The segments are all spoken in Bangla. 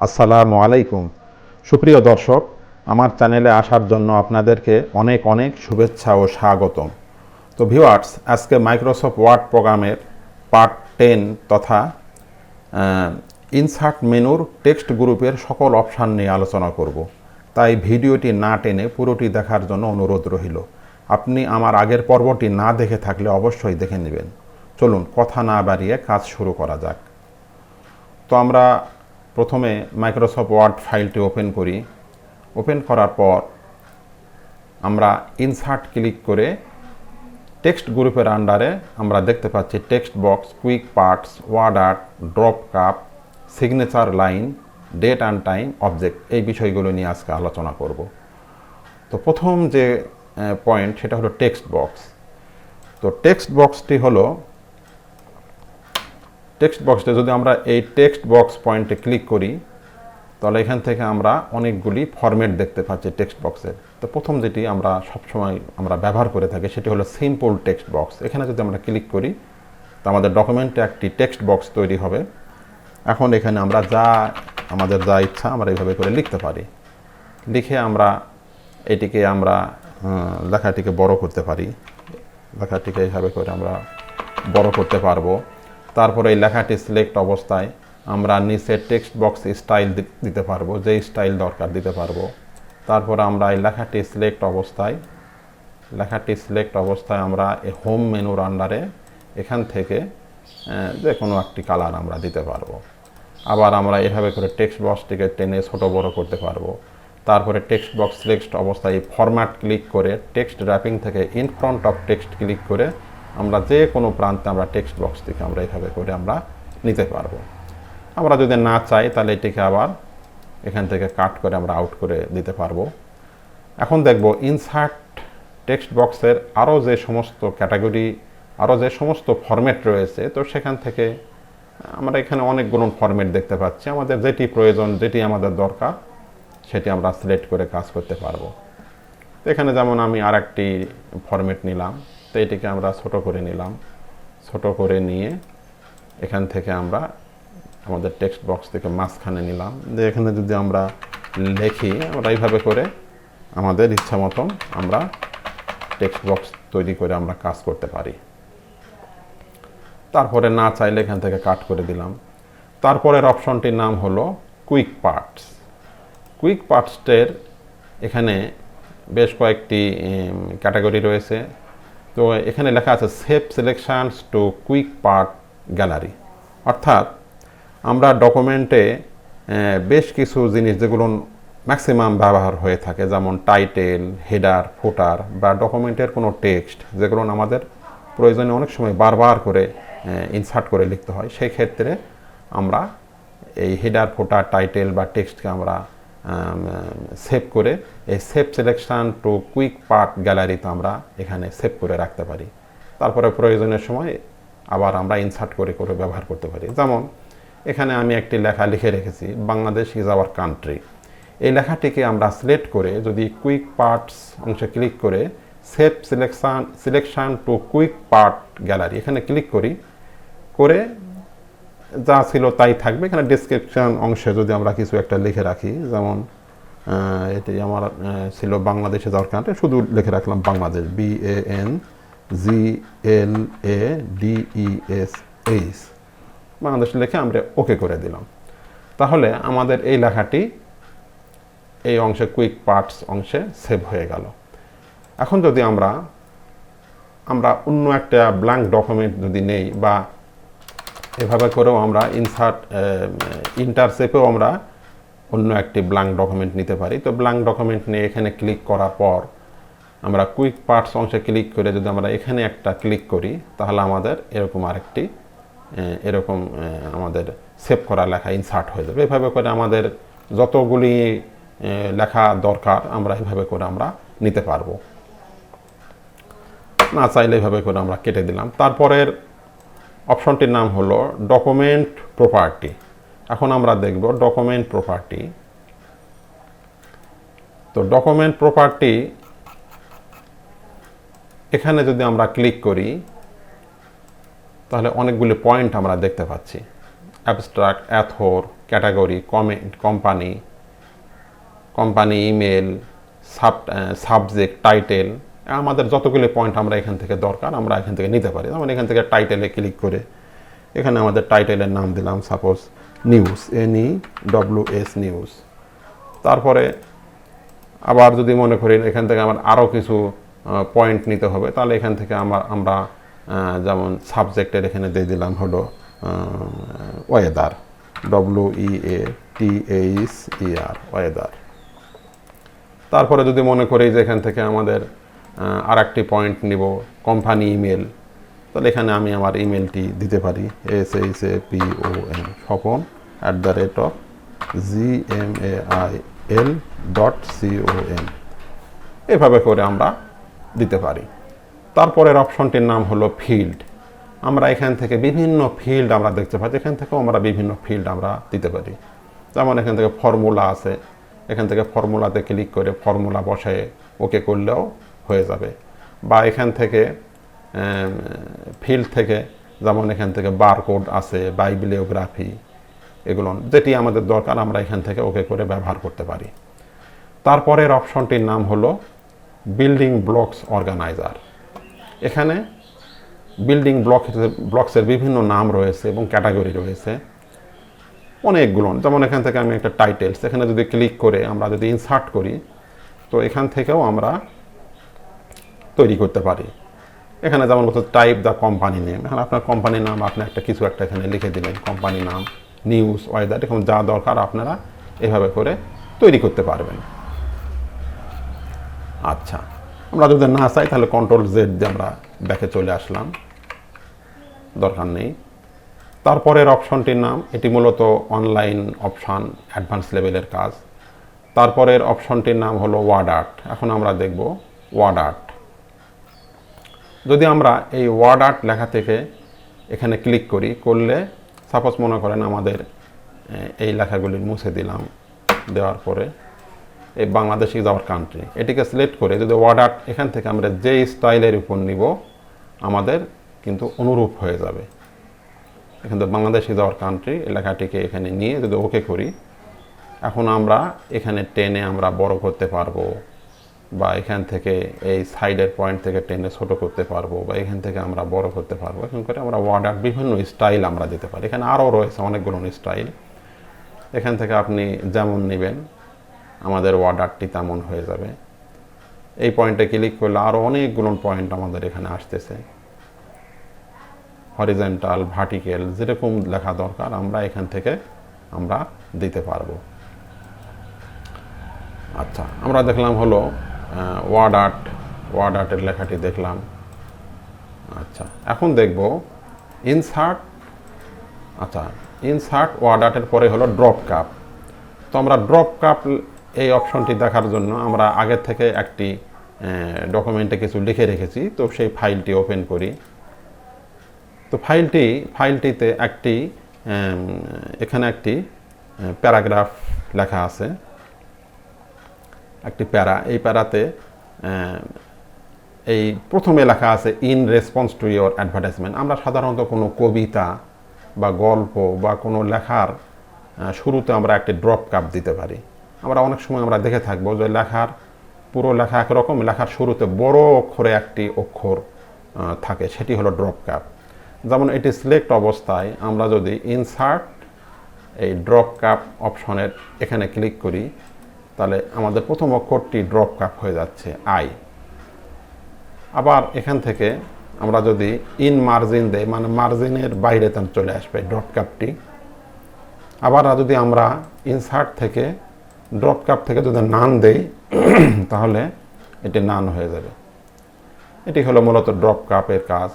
আসসালামু আলাইকুম। সুপ্রিয় দর্শক, আমার চ্যানেলে আসার জন্য আপনাদেরকে অনেক অনেক শুভেচ্ছা ও স্বাগতম। তো ভিউয়ার্স, আজকে মাইক্রোসফট ওয়ার্ড প্রোগ্রামের পার্ট 10 তথা ইনসার্ট মেনুর টেক্সট গ্রুপের সকল অপশান নিয়ে আলোচনা করব। তাই ভিডিওটি না টেনে পুরোটি দেখার জন্য অনুরোধ রইল। আপনি আমার আগের পর্বটি না দেখে থাকলে অবশ্যই দেখে নেবেন। চলুন কথা না বাড়িয়ে কাজ শুরু করা যাক। তো আমরা প্রথমে মাইক্রোসফট ওয়ার্ড ফাইলটি ওপেন করি। ওপেন করার পর আমরা ইনসার্ট ক্লিক করে টেক্সট গ্রুপের আন্ডারে আমরা দেখতে পাচ্ছি text box, quick parts, word art, drop cap, signature line, date and time, object, এই বিষয়গুলো নিয়ে আজকে আলোচনা করব। তো প্রথম যে পয়েন্ট সেটা হলো টেক্সট বক্স। তো টেক্সট বক্সটি হলো টেক্সট বক্সটা যদি আমরা এই টেক্সট বক্স পয়েন্টে ক্লিক করি তাহলে এখান থেকে আমরা অনেকগুলি ফরম্যাট দেখতে পাচ্ছি টেক্সট বক্সের। তো প্রথম যেটি আমরা সবসময় ব্যবহার করে থাকি সেটি হলো সিম্পল টেক্সট বক্স। এখানে যদি আমরা ক্লিক করি তো আমাদের ডকুমেন্টে একটি টেক্সট বক্স তৈরি হবে। এখন এখানে আমরা আমাদের যা ইচ্ছা আমরা এইভাবে করে লিখতে পারি। লিখে আমরা এটিকে লেখাটিকে বড় করতে পারি। লেখাটিকে এইভাবে করে আমরা বড় করতে পারবো। তারপরে এই লেখাটি সিলেক্ট অবস্থায় আমরা নিচে টেক্সট বক্স স্টাইল দিতে পারবো, যেই স্টাইল দরকার দিতে পারবো। তারপরে আমরা এই লেখাটি সিলেক্ট অবস্থায় আমরা এই হোম মেনুর আন্ডারে এখান থেকে যে কোনো একটি কালার আমরা দিতে পারবো। আবার আমরা এভাবে করে টেক্সট বক্সটিকে টেনে ছোট বড় করতে পারবো। তারপরে টেক্সট বক্স সিলেক্ট অবস্থায় ফরম্যাট ক্লিক করে টেক্সট র্যাপিং থেকে in front of text click করে আমরা যে কোনো প্রান্তে আমরা টেক্সট বক্সটিকে আমরা এভাবে করে আমরা নিতে পারবো। আমরা যদি না চাই তাহলে এটিকে আবার এখান থেকে কাট করে আমরা আউট করে দিতে পারবো। এখন দেখব ইনসার্ট টেক্সট বক্সের আরও যে সমস্ত ক্যাটাগরি, আরও যে সমস্ত ফরম্যাট রয়েছে, তো সেখান থেকে আমরা এখানে অনেকগুলো ফরম্যাট দেখতে পাচ্ছি। আমাদের যেটি প্রয়োজন, যেটি আমাদের দরকার সেটি আমরা সিলেক্ট করে কাজ করতে পারবো। তো এখানে যেমন আমি আর একটি ফরম্যাট নিলাম, তো এটিকে আমরা ছোট করে নিলাম। ছোট করে নিয়ে এখান থেকে আমরা আমাদের টেক্সট বক্স থেকে মাঝখানে নিলাম। যে এখানে যদি আমরা লিখি আমরা এইভাবে করে আমাদের ইচ্ছা মতন আমরা টেক্সট বক্স তৈরি করে আমরা কাজ করতে পারি। তারপরে না চাইলে এখান থেকে কাট করে দিলাম। তারপরের অপশনটির নাম হলো কুইক পার্টস। কুইক পার্টসের এখানে বেশ কয়েকটি ক্যাটাগরি রয়েছে। তো এখানে লেখা আছে save selections to quick part gallery, অর্থাৎ আমরা ডকুমেন্টে বেশ কিছু জিনিস যেগুলো ম্যাক্সিমাম ব্যবহার হয়ে থাকে, যেমন টাইটেল, হেডার, ফুটার বা ডকুমেন্টের কোনো টেক্সট যেগুলো আমাদের প্রয়োজনে অনেক সময় বারবার করে ইনসার্ট করে লিখতে হয়, সেই ক্ষেত্রে আমরা এই হেডার, ফুটার, টাইটেল বা টেক্সটকে আমরা সেভ করে এই save selection to quick part গ্যালারিতে আমরা এখানে সেভ করে রাখতে পারি। তারপরে প্রয়োজনের সময় আবার আমরা ইনসার্ট করে করে ব্যবহার করতে পারি। যেমন এখানে আমি একটি লেখা লিখে রেখেছি, বাংলাদেশ ইজ আওয়ার কান্ট্রি। এই লেখাটিকে আমরা সিলেক্ট করে যদি কুইক পার্টস অংশে ক্লিক করে save selection to quick part gallery এখানে ক্লিক করি, করে যা ছিল তাই থাকবে। এখানে ডেসক্রিপশন অংশে যদি আমরা কিছু একটা লিখে রাখি, যেমন এটি আমার ছিল বাংলাদেশ ইজ আওয়ার কান্ট্রি, শুধু লিখে রাখলাম বাংলাদেশ, BANGLADESH, বাংলাদেশ লিখে আমরা ওকে করে দিলাম। তাহলে আমাদের এই লেখাটি এই অংশে কুইক পার্টস অংশে সেভ হয়ে গেল। এখন যদি আমরা অন্য একটা ব্ল্যাঙ্ক ডকুমেন্ট যদি নেই বা এভাবে করেও আমরা ইন্টারসেপেও আমরা অন্য একটি ব্ল্যাঙ্ক ডকুমেন্ট নিতে পারি। তো ব্ল্যাঙ্ক ডকুমেন্ট নিয়ে এখানে ক্লিক করার পর আমরা কুইক পার্টস অংশে ক্লিক করে যদি আমরা এখানে একটা ক্লিক করি তাহলে আমাদের এরকম আমাদের সেভ করা লেখা ইনসার্ট হয়ে যাবে। এভাবে করে আমাদের যতগুলি লেখা দরকার আমরা এভাবে করে আমরা নিতে পারবো। না চাইলে এভাবে করে আমরা কেটে দিলাম। তারপরের অপশনটির নাম হলো ডকুমেন্ট প্রপার্টি। এখন আমরা দেখব ডকুমেন্ট প্রপার্টি। তো ডকুমেন্ট প্রপার্টি এখানে যদি আমরা ক্লিক করি তাহলে অনেকগুলি পয়েন্ট আমরা দেখতে পাচ্ছি। Abstract, author, category, company, email, subject, title, আমাদের যতগুলো পয়েন্ট আমরা এখান থেকে দরকার আমরা এখান থেকে নিতে পারি। যেমন এখান থেকে টাইটেলে ক্লিক করে এখানে আমাদের টাইটেলের নাম দিলাম সাপোজ নিউজ, NEWS নিউজ। তারপরে আবার যদি মনে করি এখান থেকে আমার আরও কিছু পয়েন্ট নিতে হবে, তাহলে এখান থেকে আমরা যেমন সাবজেক্টের এখানে দিয়ে দিলাম হলো ওয়েদার, WEATHER, ওয়েদার। তারপরে যদি মনে করি যে এখান থেকে আমাদের আর একটি পয়েন্ট নিব কোম্পানি ইমেল, তাহলে এখানে আমি আমার ইমেলটি দিতে পারি SHAPON SHAPON@gmail.com। এভাবে করে আমরা দিতে পারি। তারপরের অপশনটির নাম হলো ফিল্ড। আমরা এখান থেকে বিভিন্ন ফিল্ড আমরা দেখতে পাচ্ছি, এখান থেকেও আমরা বিভিন্ন ফিল্ড আমরা দিতে পারি। যেমন এখান থেকে ফর্মুলা আছে, এখান থেকে ফর্মুলাতে ক্লিক করে ফর্মুলা বসায় ওকে করলেও হয়ে যাবে। বা এখান থেকে ফিল্ড থেকে যেমন এখান থেকে বারকোড আছে, বাইবিলিওগ্রাফি, এগুলো যেটি আমাদের দরকার আমরা এখান থেকে ওকে করে ব্যবহার করতে পারি। তারপরের অপশনটির নাম হলো বিল্ডিং ব্লকস অর্গানাইজার। এখানে বিল্ডিং ব্লকসের বিভিন্ন নাম রয়েছে এবং ক্যাটাগরি রয়েছে অনেকগুলো। যেমন এখান থেকে আমি একটা টাইটেলস, এখানে যদি ক্লিক করে আমরা যদি ইনসার্ট করি তো এখান থেকেও আমরা তৈরি করতে পারি। এখানে যেমন বলতে টাইপ দ্য কোম্পানি নেম, এখানে আপনার কোম্পানির নাম আপনি কিছু একটা এখানে লিখে দিলেন, কোম্পানি নাম, নিউজ, ওয়েদার, এরকম যা দরকার আপনারা এভাবে করে তৈরি করতে পারবেন। আচ্ছা, আমরা যদি না চাই তাহলে Ctrl+Z দিয়ে আমরা ব্যাকে চলে আসলাম, দরকার নেই। তারপরের অপশনটির নাম, এটি মূলত অনলাইন অপশান, অ্যাডভান্স লেভেলের কাজ। তারপরের অপশনটির নাম হলো ওয়ার্ড আর্ট। এখন আমরা দেখব ওয়ার্ড আর্ট। যদি আমরা এই ওয়ার্ড আর্ট লেখা থেকে এখানে ক্লিক করলে সাপোজ মনে করেন আমাদের এই লেখাগুলি মুছে দিলাম, দেওয়ার পরে এই বাংলাদেশ ইজ আওয়ার কান্ট্রি, এটিকে সিলেক্ট করে যদি ওয়ার্ড আর্ট এখান থেকে আমরা যে স্টাইলের উপর নিব আমাদের কিন্তু অনুরূপ হয়ে যাবে। এখান থেকে বাংলাদেশ ইজ আওয়ার কান্ট্রি এই লেখাটিকে এখানে নিয়ে যদি ওকে করি, এখন আমরা এখানে টেনে আমরা বড় করতে পারবো, বা এখান থেকে এই সাইডের পয়েন্ট থেকে টেনে ছোট করতে পারবো, বা এখান থেকে আমরা বড় করতে পারবো। এখন করে আমরা ওয়ার্ড আর্ট বিভিন্ন স্টাইল আমরা দিতে পারি। এখানে আরও রয়েছে অনেকগুলো স্টাইল, এখান থেকে আপনি যেমন নেবেন আমাদের ওয়ার্ড আর্টটি তেমন হয়ে যাবে। এই পয়েন্টে ক্লিক করলে আরও অনেকগুলো পয়েন্ট আমাদের এখানে আসতেছে, হরিজন্টাল, ভার্টিক্যাল, যেরকম লেখা দরকার আমরা এখান থেকে আমরা দিতে পারবো। আচ্ছা, আমরা দেখলাম হলো ওয়ার্ড আর্টের লেখাটি দেখলাম। আচ্ছা, এখন দেখব ইনসার্ট। আচ্ছা, ইনসার্ট ওয়ার্ড আর্টের পরে হলো ড্রপ কাপ। তো আমরা ড্রপ কাপ এই অপশনটি দেখার জন্য আমরা আগের থেকে একটি ডকুমেন্টে কিছু লিখে রেখেছি, তো সেই ফাইলটি ওপেন করি। তো ফাইলটিতে এখানে একটি প্যারাগ্রাফ লেখা আছে, একটি প্যারা। এই প্যারাতে এই প্রথমে লেখা আছে in response to your advertisement. আমরা সাধারণত কোনো কবিতা বা গল্প বা কোনো লেখার শুরুতে আমরা একটি ড্রপ কাপ দিতে পারি। আমরা অনেক সময় আমরা দেখে থাকবো যে পুরো লেখা একরকম, লেখার শুরুতে বড় অক্ষরে একটি অক্ষর থাকে, সেটি হলো ড্রপ কাপ। যেমন এটি সিলেক্ট অবস্থায় আমরা যদি ইনসার্ট এই ড্রপ কাপ অপশনের এখানে ক্লিক করি, তাহলে আমাদের প্রথম অক্ষরটি ড্রপ কাপ হয়ে যাচ্ছে আই। আবার এখান থেকে আমরা যদি ইন মার্জিন দেই, মানে মার্জিনের বাইরে চলে আসবে ড্রপ কাপটি। আবার যদি আমরা ইনসার্ট থেকে ড্রপ কাপ থেকে যদি নান দেই তাহলে এটি নান হয়ে যাবে। এটি হলো মূলত ড্রপ কাপের কাজ।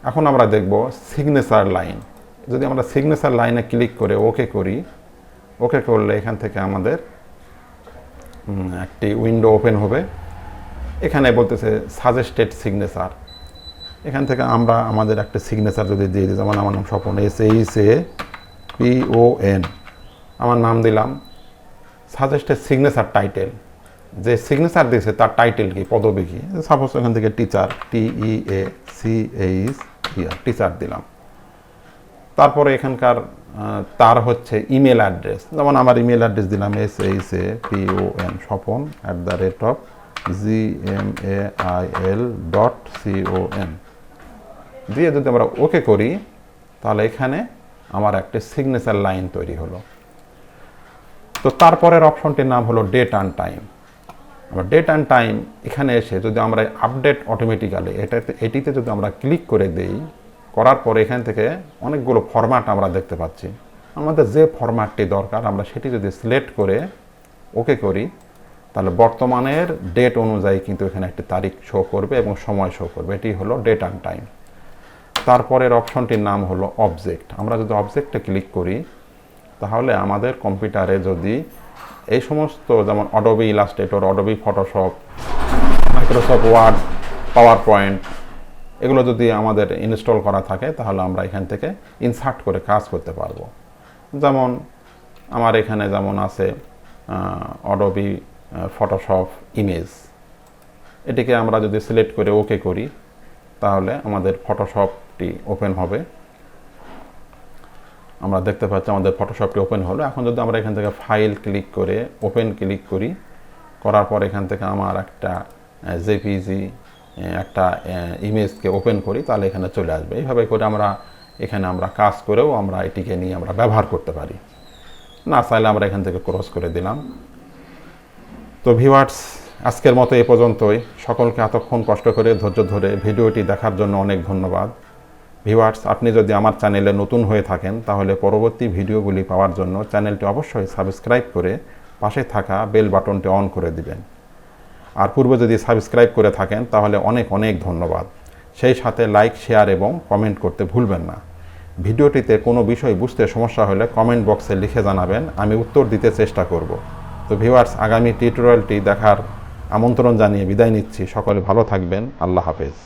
এখন আমরা দেখব সিগনেচার লাইন। যদি আমরা সিগনেচার লাইনে ক্লিক করে ওকে করি, ওকে করলে এখান থেকে আমাদের একটি উইন্ডো ওপেন হবে। এখানে বলতেছে সাজেস্টেড সিগনেচার। এখান থেকে আমরা আমাদের একটা সিগনেচার যদি দিয়ে দিই, যেমন আমার নাম স্বপন, SHAPON, আমার নাম দিলাম। সাজেস্টেড সিগনেচার টাইটেল, যে সিগনেচার দিয়েছে তার টাইটেল কি, পদবী কি, সাপোজ এখান থেকে টিচার, TEACHER, টিচার দিলাম। তারপরে এখানকার তার হচ্ছে ইমেল অ্যাড্রেস, যেমন আমার ইমেল অ্যাড্রেস দিলাম SHAPON @gmail.com দিয়ে যদি আমরা ওকে করি তাহলে এখানে আমার একটা সিগনেচার লাইন তৈরি হলো। তো তারপরের অপশনটির নাম হলো ডেট অ্যান্ড টাইম। আমরা ডেট অ্যান্ড টাইম এখানে এসে যদি আমরা আপডেট অটোমেটিক্যালি এটিতে যদি আমরা ক্লিক করে দেই, করার পরে এখান থেকে অনেকগুলো ফরম্যাট আমরা দেখতে পাচ্ছি। আমাদের যে ফরম্যাটটি দরকার আমরা সেটি যদি সিলেক্ট করে ওকে করি তাহলে বর্তমানের ডেট অনুযায়ী কিন্তু এখানে একটি তারিখ শো করবে এবং সময় শো করবে। এটি হলো ডেট অ্যান্ড টাইম। তারপরের অপশনটির নাম হলো অবজেক্ট। আমরা যদি অবজেক্টে ক্লিক করি তাহলে আমাদের কম্পিউটারে যদি এই সমস্ত যেমন Adobe Illustrator, Adobe Photoshop, Microsoft Word, PowerPoint এগুলো যদি আমাদের ইনস্টল করা থাকে তাহলে আমরা এখান থেকে ইনসার্ট করে কাজ করতে পারবো। যেমন আমার এখানে যেমন আছে অ্যাডোবি ফটোশপ ইমেজ, এটিকে আমরা যদি সিলেক্ট করে ওকে করি তাহলে আমাদের ফটোশপটি ওপেন হবে। আমরা দেখতে পাচ্ছি আমাদের ফটোশপটি ওপেন হলো। এখন যদি আমরা এখান থেকে ফাইল ক্লিক করে ওপেন ক্লিক করি, করার পর এখান থেকে আমার একটা জেপিজি একটা ইমেজকে ওপেন করি তাহলে এখানে চলে আসবে। এইভাবে করে এখানে আমরা কাজ করেও আমরা এটিকে নিয়ে আমরা ব্যবহার করতে পারি। না চাইলে আমরা এখান থেকে ক্রস করে দিলাম। তো ভিউয়ার্স, আজকের মতো এই পর্যন্তই। সকলকে এতক্ষণ কষ্ট করে ধৈর্য ধরে ভিডিওটি দেখার জন্য অনেক ধন্যবাদ। ভিউয়ার্স, আপনি যদি আমার চ্যানেলে নতুন হয়ে থাকেন তাহলে পরবর্তী ভিডিওগুলি পাওয়ার জন্য চ্যানেলটি অবশ্যই সাবস্ক্রাইব করে পাশে থাকা বেল বাটনটি অন করে দিবেন। আর পূর্বে যদি সাবস্ক্রাইব করে থাকেন তাহলে অনেক অনেক ধন্যবাদ। সেই সাথে লাইক, শেয়ার এবং কমেন্ট করতে ভুলবেন না। ভিডিওটিতে কোনো বিষয় বুঝতে সমস্যা হলে কমেন্ট বক্সে লিখে জানাবেন, আমি উত্তর দিতে চেষ্টা করব। তো ভিউয়ার্স, আগামী টিউটোরিয়ালটি দেখার আমন্ত্রণ জানিয়ে বিদায় নিচ্ছি। সকলে ভালো থাকবেন। আল্লাহ হাফেজ।